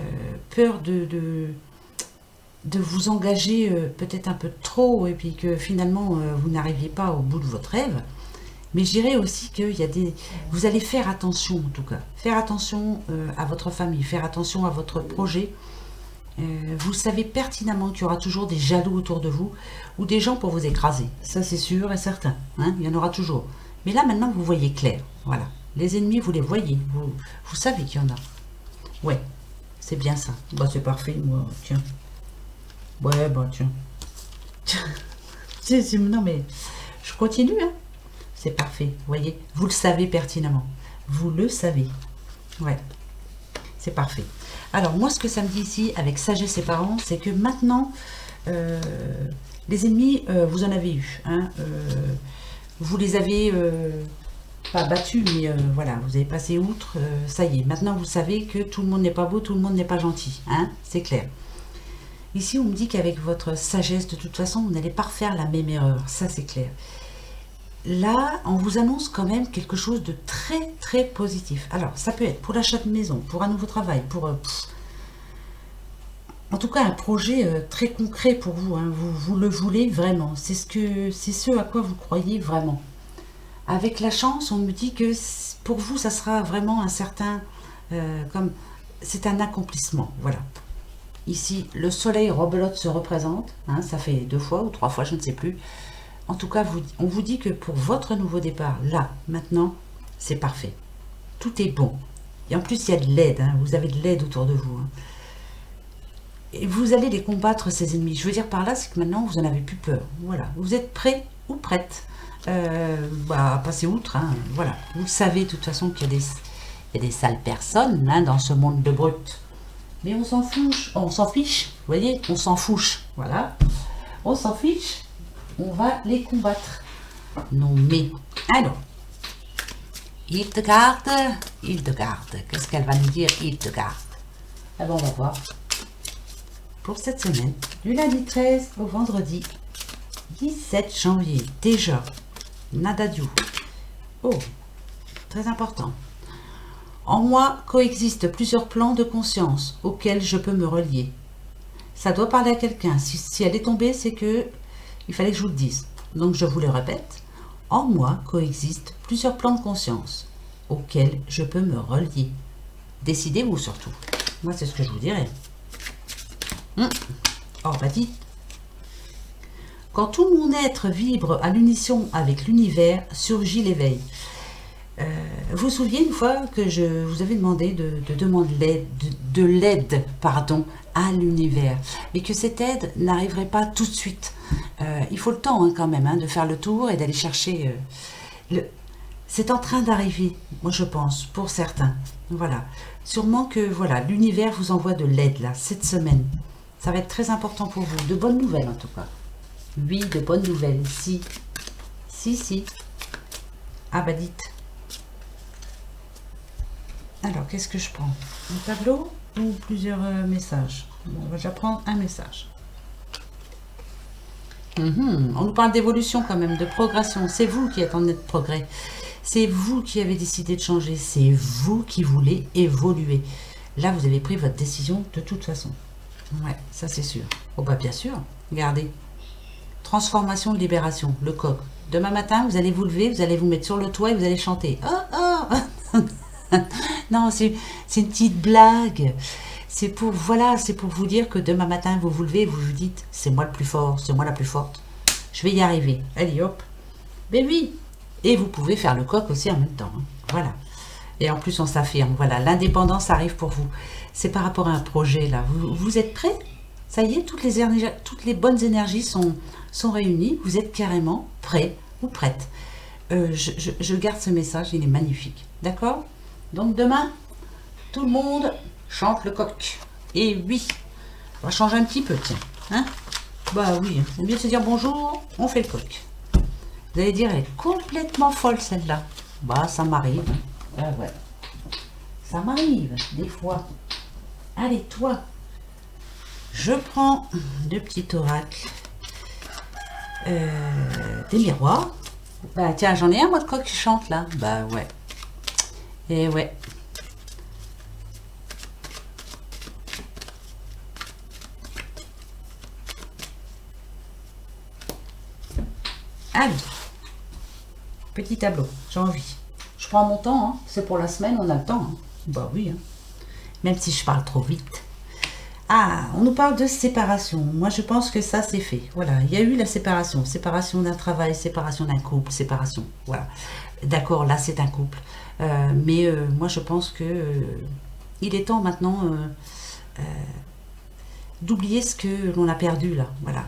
peur de vous engager peut-être un peu trop et puis que finalement vous n'arriviez pas au bout de votre rêve. Mais je dirais aussi qu'il y a des... Vous allez faire attention en tout cas. Faire attention à votre famille, faire attention à votre projet. Vous savez pertinemment qu'il y aura toujours des jaloux autour de vous ou des gens pour vous écraser. Ça c'est sûr et certain. Hein, il y en aura toujours. Mais là maintenant vous voyez clair. Voilà. Les ennemis vous les voyez. Vous savez qu'il y en a. Ouais. C'est bien ça. Bah c'est parfait moi. Tiens. Ouais, bah tiens. Non mais, je continue, hein. C'est parfait, vous voyez. Vous le savez pertinemment. Vous le savez. Ouais. C'est parfait. Alors, moi, ce que ça me dit ici, avec sagesse et parents, c'est que maintenant, les ennemis, vous en avez eu. Hein, vous les avez pas battus, mais voilà, vous avez passé outre. Ça y est, maintenant, vous savez que tout le monde n'est pas beau, tout le monde n'est pas gentil. Hein, c'est clair. Ici, on me dit qu'avec votre sagesse, de toute façon, vous n'allez pas refaire la même erreur. Ça, c'est clair. Là, on vous annonce quand même quelque chose de très, très positif. Alors, ça peut être pour l'achat de maison, pour un nouveau travail, pour... en tout cas, un projet très concret pour vous. Hein. Vous le voulez vraiment. C'est ce à quoi vous croyez vraiment. Avec la chance, on me dit que pour vous, ça sera vraiment un certain... comme c'est un accomplissement. Voilà. Ici, le soleil rebelote se représente. Hein, ça fait 2 fois ou 3 fois, je ne sais plus. En tout cas, on vous dit que pour votre nouveau départ, là, maintenant, c'est parfait. Tout est bon. Et en plus, il y a de l'aide. Hein, vous avez de l'aide autour de vous. Hein. Et vous allez les combattre, ces ennemis. Je veux dire par là, c'est que maintenant, vous n'en avez plus peur. Voilà. Vous êtes prêts ou prêtes à passer outre. Hein, voilà. Vous savez, de toute façon, qu'il y a des sales personnes hein, dans ce monde de brutes. Mais on s'en fiche. On s'en fiche. Vous voyez, on s'en fouche. Voilà. On s'en fiche. On va les combattre. Non, mais... Alors. Hildegard. Qu'est-ce qu'elle va nous dire, Hildegard? Ah bon, on va voir. Pour cette semaine, du lundi 13 au vendredi 17 janvier. Déjà, Nadadiou. Oh, très important. En moi coexistent plusieurs plans de conscience auxquels je peux me relier. Ça doit parler à quelqu'un. Si elle est tombée, c'est que il fallait que je vous le dise. Donc je vous le répète. En moi coexistent plusieurs plans de conscience auxquels je peux me relier. Décidez-vous surtout. Moi, c'est ce que je vous dirais. Oh, bah dites. Quand tout mon être vibre à l'unisson avec l'univers, surgit l'éveil. Vous vous souvenez une fois que je vous avais demandé de demander de l'aide à l'univers, mais que cette aide n'arriverait pas tout de suite. Il faut le temps hein, quand même hein, de faire le tour et d'aller chercher. C'est en train d'arriver, moi je pense, pour certains. Voilà. Sûrement que voilà, l'univers vous envoie de l'aide là cette semaine. Ça va être très important pour vous. De bonnes nouvelles en tout cas. Oui, de bonnes nouvelles. Si. Ah bah dites. Alors, qu'est-ce que je prends? Un tableau ou plusieurs messages? Bon, on va déjà prendre un message. On nous parle d'évolution quand même, de progression. C'est vous qui êtes en net progrès. C'est vous qui avez décidé de changer. C'est vous qui voulez évoluer. Là, vous avez pris votre décision de toute façon. Ouais, ça c'est sûr. Oh bah bien sûr. Regardez. Transformation de libération, le coq. Demain matin, vous allez vous lever, vous allez vous mettre sur le toit et vous allez chanter. Oh non, c'est une petite blague. C'est pour vous dire que demain matin, vous vous levez et vous vous dites, c'est moi le plus fort, c'est moi la plus forte. Je vais y arriver. Allez, hop. Ben oui. Et vous pouvez faire le coq aussi en même temps. Hein. Voilà. Et en plus, on s'affirme. Voilà, l'indépendance arrive pour vous. C'est par rapport à un projet, là. Vous êtes prêts? Ça y est, toutes les bonnes énergies sont réunies. Vous êtes carrément prêts ou prêtes. Je garde ce message, il est magnifique. D'accord? Donc demain, tout le monde chante le coq. Et oui, on va changer un petit peu, tiens. Hein? Bah oui, c'est mieux de se dire bonjour, on fait le coq. Vous allez dire, elle est complètement folle celle-là. Bah ça m'arrive. Ah ouais. Ça m'arrive, des fois. Allez, toi. Je prends deux petits oracles. Des miroirs. Bah tiens, j'en ai un moi de coq qui chante là. Bah ouais. Et ouais. Allez. Petit tableau, j'ai envie. Je prends mon temps, hein. C'est pour la semaine, on a le temps. Hein. Bah oui. Hein. Même si je parle trop vite. Ah, on nous parle de séparation. Moi, je pense que ça, c'est fait. Voilà, il y a eu la séparation. Séparation d'un travail, séparation d'un couple, séparation. Voilà. D'accord, là, c'est un couple. Mais moi, je pense que il est temps maintenant d'oublier ce que l'on a perdu, là. Voilà.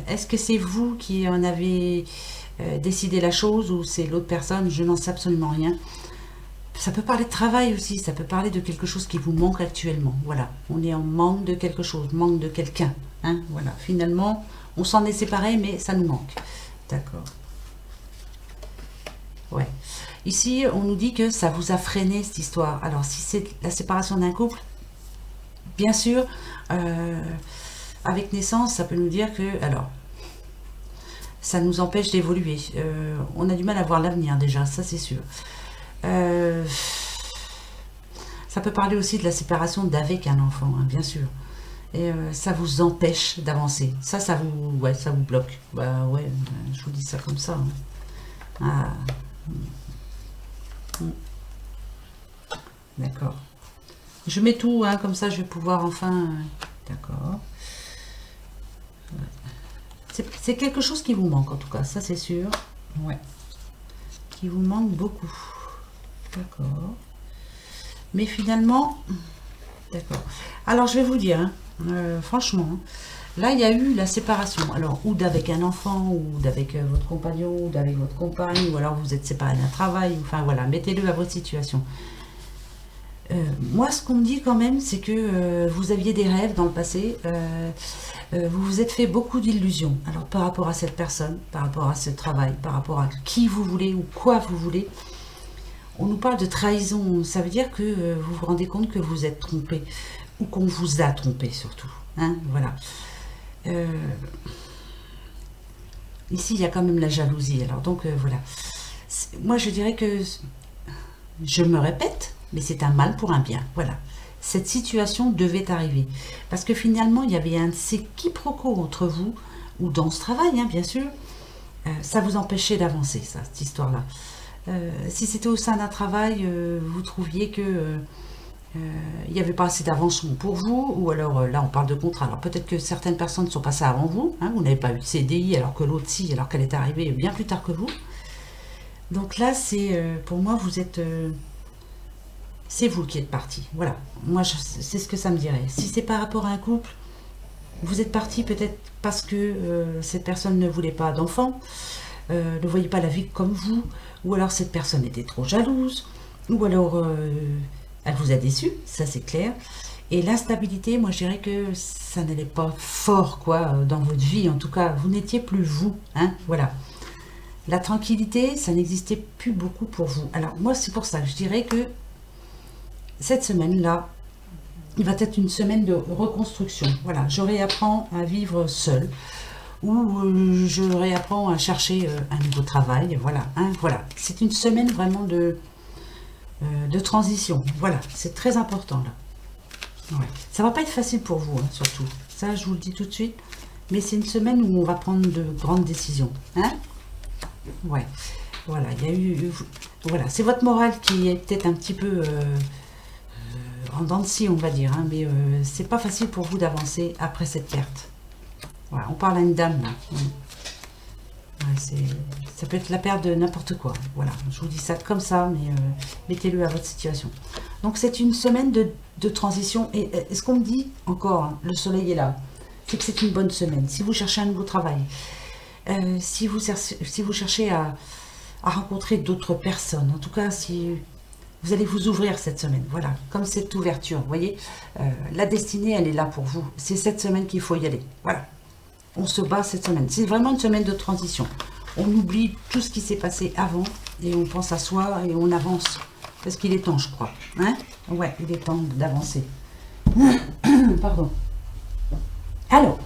Est-ce que c'est vous qui en avez décidé la chose ou c'est l'autre personne? Je n'en sais absolument rien. Ça peut parler de travail aussi, ça peut parler de quelque chose qui vous manque actuellement. Voilà, on est en manque de quelque chose, manque de quelqu'un. Hein, voilà, finalement, on s'en est séparé, mais ça nous manque. D'accord. Ouais. Ici, on nous dit que ça vous a freiné cette histoire. Alors, si c'est la séparation d'un couple, bien sûr, avec naissance, ça peut nous dire que, alors, ça nous empêche d'évoluer. On a du mal à voir l'avenir déjà, ça c'est sûr. Ça peut parler aussi de la séparation d'avec un enfant, hein, bien sûr. Et ça vous empêche d'avancer. Ça vous bloque. Bah ouais, je vous dis ça comme ça. Hein. Ah. D'accord. Je mets tout, hein, comme ça je vais pouvoir enfin d'accord. C'est quelque chose qui vous manque en tout cas, ça c'est sûr. Ouais. Qui vous manque beaucoup. D'accord. Mais finalement, d'accord. Alors je vais vous dire, hein, franchement, hein, là il y a eu la séparation. Alors ou d'avec un enfant, ou d'avec votre compagnon, ou d'avec votre compagne, ou alors vous êtes séparé d'un travail. Enfin voilà, mettez-le à votre situation. Moi, ce qu'on me dit quand même, c'est que vous aviez des rêves dans le passé. Vous vous êtes fait beaucoup d'illusions. Alors par rapport à cette personne, par rapport à ce travail, par rapport à qui vous voulez ou quoi vous voulez. On nous parle de trahison. Ça veut dire que vous vous rendez compte que vous êtes trompé. Ou qu'on vous a trompé surtout. Hein, voilà. Ici, il y a quand même la jalousie. Alors donc, voilà. Moi, je dirais que... Je me répète, mais c'est un mal pour un bien. Voilà. Cette situation devait arriver. Parce que finalement, il y avait un de ces quiproquos entre vous, ou dans ce travail, hein, bien sûr. Ça vous empêchait d'avancer, ça, cette histoire-là. Si c'était au sein d'un travail, vous trouviez que il n'y avait pas assez d'avancement pour vous, ou alors là on parle de contrat. Alors peut-être que certaines personnes sont passées avant vous, hein, vous n'avez pas eu de CDI alors que l'autre si, alors qu'elle est arrivée bien plus tard que vous. Donc là, c'est pour moi, vous êtes... c'est vous qui êtes parti. Voilà. Moi, c'est ce que ça me dirait. Si c'est par rapport à un couple, vous êtes parti peut-être parce que cette personne ne voulait pas d'enfant, ne voyait pas la vie comme vous, ou alors cette personne était trop jalouse, ou alors elle vous a déçu, ça c'est clair. Et l'instabilité, moi je dirais que ça n'allait pas fort quoi dans votre vie. En tout cas, vous n'étiez plus vous. Hein, voilà. La tranquillité, ça n'existait plus beaucoup pour vous. Alors moi, c'est pour ça que je dirais que cette semaine-là, il va être une semaine de reconstruction. Voilà, je réapprends à vivre seule, ou je réapprends à chercher un nouveau travail. Voilà, hein, voilà. C'est une semaine vraiment de transition. Voilà, c'est très important là. Ouais. Ça va pas être facile pour vous, hein, surtout. Ça, je vous le dis tout de suite. Mais c'est une semaine où on va prendre de grandes décisions. Hein? Ouais, voilà, il y a eu... Voilà, c'est votre morale qui est peut-être un petit peu en dents de scie, on va dire, hein, mais c'est pas facile pour vous d'avancer après cette perte. Voilà, on parle à une dame, là. Ouais, ça peut être la perte de n'importe quoi. Voilà, je vous dis ça comme ça, mais mettez-le à votre situation. Donc c'est une semaine de transition, et ce qu'on me dit, encore, hein, le soleil est là, c'est que c'est une bonne semaine. Si vous cherchez un nouveau travail, si vous cherchez à rencontrer d'autres personnes, en tout cas si vous allez vous ouvrir cette semaine, voilà, comme cette ouverture, vous voyez, la destinée elle est là pour vous, c'est cette semaine qu'il faut y aller, voilà, on se bat cette semaine, c'est vraiment une semaine de transition, on oublie tout ce qui s'est passé avant et on pense à soi et on avance, parce qu'il est temps je crois, hein, ouais, il est temps d'avancer. Pardon. Alors,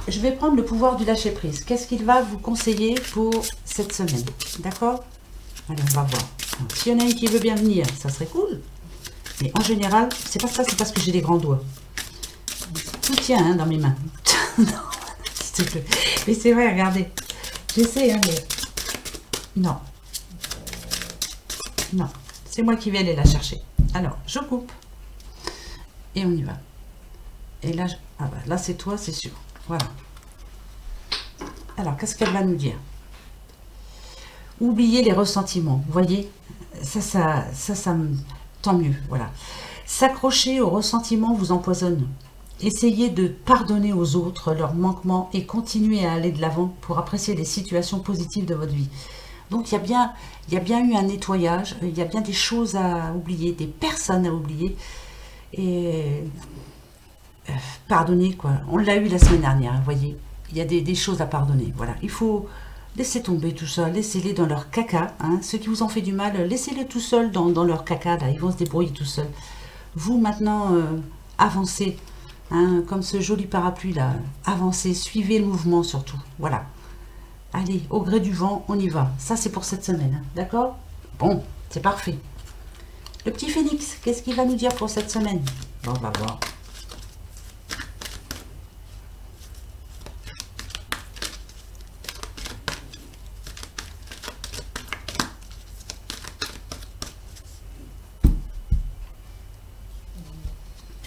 je vais prendre le pouvoir du lâcher-prise. Qu'est-ce qu'il va vous conseiller pour cette semaine? D'accord? Allez, on va voir. Alors, s'il y en a une qui veut bien venir, ça serait cool. Mais en général, c'est pas ça, c'est parce que j'ai des grands doigts. Tout tient hein, dans mes mains. Non, s'il te plaît. Mais c'est vrai, regardez. J'essaie, hein, mais... Non. Non. C'est moi qui vais aller la chercher. Alors, je coupe. Et on y va. Et là, ah bah, là c'est toi, c'est sûr. Voilà. Alors, qu'est-ce qu'elle va nous dire? Oubliez les ressentiments. Vous voyez, tant mieux. Voilà. S'accrocher aux ressentiments vous empoisonne. Essayez de pardonner aux autres leurs manquements et continuez à aller de l'avant pour apprécier les situations positives de votre vie. Donc, il y a bien eu un nettoyage. Il y a bien des choses à oublier, des personnes à oublier. Et... pardonner quoi, on l'a eu la semaine dernière, vous voyez, il y a des choses à pardonner, voilà, il faut laisser tomber tout ça, laissez-les dans leur caca, hein. Ceux qui vous ont fait du mal, laissez-les tout seuls dans leur caca, là, ils vont se débrouiller tout seuls. Vous maintenant, avancez, hein, comme ce joli parapluie là, avancez, suivez le mouvement surtout, voilà. Allez, au gré du vent, on y va, ça c'est pour cette semaine, hein. D'accord? Bon, c'est parfait. Le petit phénix, qu'est-ce qu'il va nous dire pour cette semaine? Bon, on va voir.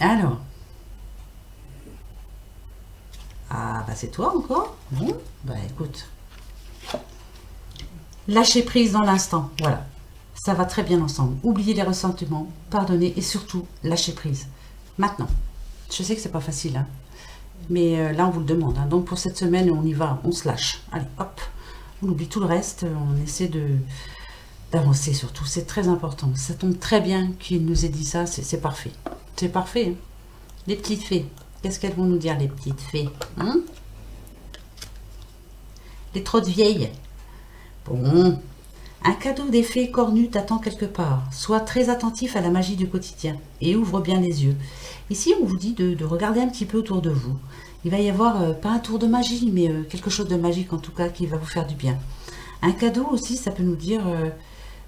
Alors. Ah, bah c'est toi encore. Bon, bah écoute. Lâcher prise dans l'instant. Voilà. Ça va très bien ensemble. Oubliez les ressentiments, pardonnez et surtout lâcher prise. Maintenant. Je sais que c'est pas facile, hein. Mais là, on vous le demande. Hein. Donc, pour cette semaine, on y va, on se lâche. Allez, hop. On oublie tout le reste. On essaie d'avancer surtout. C'est très important. Ça tombe très bien qu'il nous ait dit ça. C'est parfait. C'est parfait. Hein. Les petites fées. Qu'est-ce qu'elles vont nous dire, les petites fées, hein? Les trottes vieilles. Bon. Un cadeau des fées cornues t'attend quelque part. Sois très attentif à la magie du quotidien et ouvre bien les yeux. Ici, on vous dit de regarder un petit peu autour de vous. Il va y avoir, pas un tour de magie, mais quelque chose de magique en tout cas qui va vous faire du bien. Un cadeau aussi, ça peut nous dire,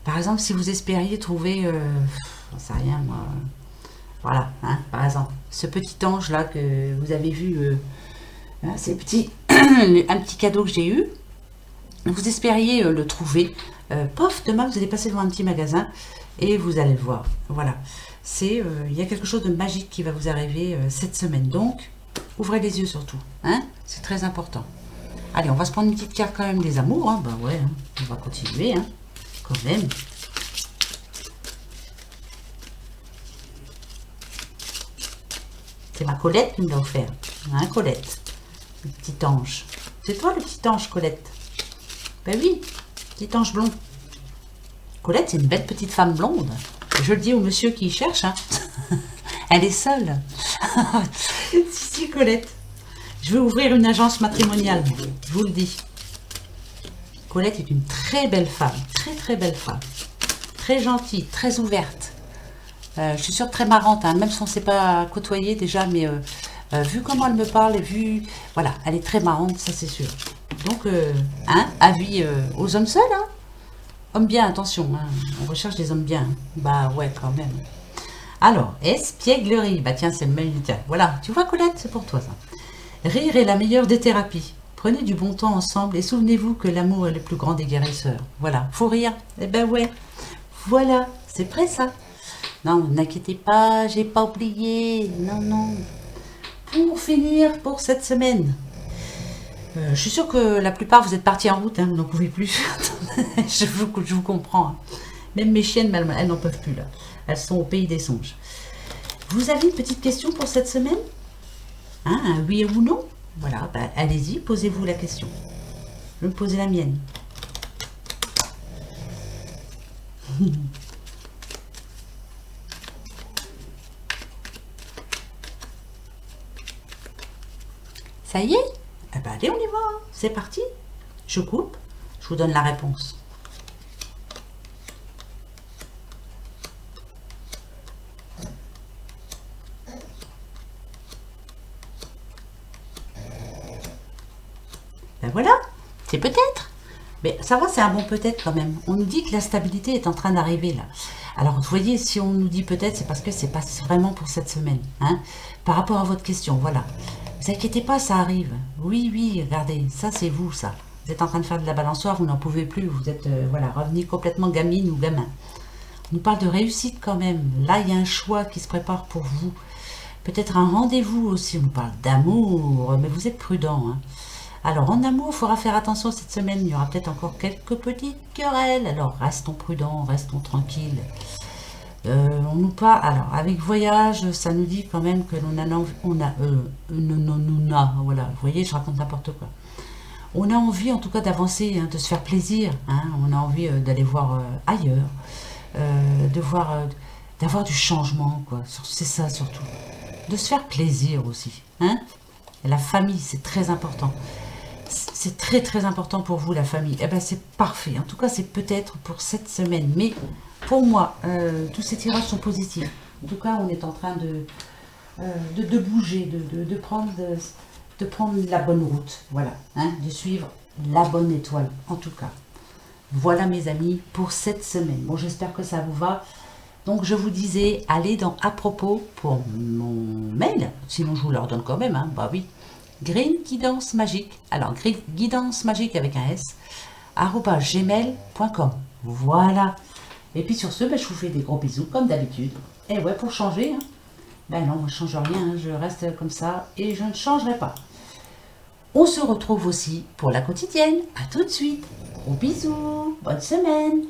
par exemple, si vous espériez trouver, j'en sais rien moi, voilà, hein, par exemple, ce petit ange là que vous avez vu, hein, c'est petit, un petit cadeau que j'ai eu. Vous espériez le trouver. Pof, demain vous allez passer devant un petit magasin et vous allez le voir. Voilà. Il y a quelque chose de magique qui va vous arriver cette semaine. Donc, ouvrez les yeux surtout. Hein, c'est très important. Allez, on va se prendre une petite carte quand même des amours. Hein. Bah ouais, hein. On va continuer. Hein. Quand même. C'est ma Colette qui me l'a offert. Hein, Colette. Le petit ange. C'est toi le petit ange, Colette? Ben oui, petit ange blond. Colette, c'est une belle petite femme blonde. Je le dis au monsieur qui cherche. Hein. Elle est seule. Si, Colette. Je veux ouvrir une agence matrimoniale. Je vous le dis. Colette est une très belle femme. Très, très belle femme. Très gentille, très ouverte. Je suis sûre très marrante. Hein, même si on ne s'est pas côtoyé déjà. Mais vu comment elle me parle et vu... Voilà, elle est très marrante, ça c'est sûr. Donc, hein, avis aux hommes seuls, hein. Hommes bien, attention, hein, on recherche des hommes bien. Hein. Bah ouais, quand même. Alors, espièglerie, bah tiens, c'est le même. Voilà, tu vois Colette, c'est pour toi ça. Rire est la meilleure des thérapies. Prenez du bon temps ensemble et souvenez-vous que l'amour est le plus grand des guérisseurs. Voilà, faut rire. Eh ben ouais, voilà, c'est prêt ça. Non, n'inquiétez pas, j'ai pas oublié. Non, non. Pour finir, pour cette semaine. Je suis sûre que la plupart vous êtes partis en route, hein, vous n'en pouvez plus. je vous comprends. Hein. Même mes chiennes, elles n'en peuvent plus là. Elles sont au pays des songes. Vous avez une petite question pour cette semaine? Hein, un oui ou non? Voilà, bah, allez-y, posez-vous la question. Je vais me poser la mienne. Ça y est? Eh ben allez, on y va, hein. C'est parti. Je coupe, je vous donne la réponse. Ben voilà, c'est peut-être. Mais ça va, c'est un bon peut-être quand même. On nous dit que la stabilité est en train d'arriver là. Alors, vous voyez, si on nous dit peut-être, c'est parce que c'est pas vraiment pour cette semaine. Hein, par rapport à votre question, voilà. Ne vous inquiétez pas, ça arrive. Oui, oui, regardez, ça c'est vous, ça. Vous êtes en train de faire de la balançoire, vous n'en pouvez plus. Vous êtes, voilà, revenu complètement gamine ou gamin. On nous parle de réussite quand même. Là, il y a un choix qui se prépare pour vous. Peut-être un rendez-vous aussi. On nous parle d'amour, mais vous êtes prudent. Hein. Alors, en amour, il faudra faire attention cette semaine. Il y aura peut-être encore quelques petites querelles. Alors, restons prudents, restons tranquilles. On nous parle, alors avec voyage, ça nous dit quand même que voilà, vous voyez, je raconte n'importe quoi. On a envie en tout cas d'avancer, hein, de se faire plaisir, hein, on a envie d'aller voir ailleurs, d'avoir du changement, quoi, c'est ça surtout, de se faire plaisir aussi, hein. Et la famille, c'est très important. C'est très très important pour vous la famille. Eh ben c'est parfait. En tout cas c'est peut-être pour cette semaine. Mais pour moi, tous ces tirages sont positifs. En tout cas on est en train de bouger, de prendre la bonne route. Voilà. Hein, de suivre la bonne étoile. En tout cas. Voilà mes amis pour cette semaine. Bon j'espère que ça vous va. Donc je vous disais, allez dans à propos pour mon mail. Sinon je vous le redonne quand même. Hein, bah oui. Green Guidance Magique, alors Guidance Magique avec un S, @gmail.com. Voilà. Et puis sur ce, ben, je vous fais des gros bisous comme d'habitude. Et ouais, pour changer, hein. Ben non, moi je change rien, hein, je reste comme ça et je ne changerai pas. On se retrouve aussi pour la quotidienne. À tout de suite. Gros bisous. Bonne semaine.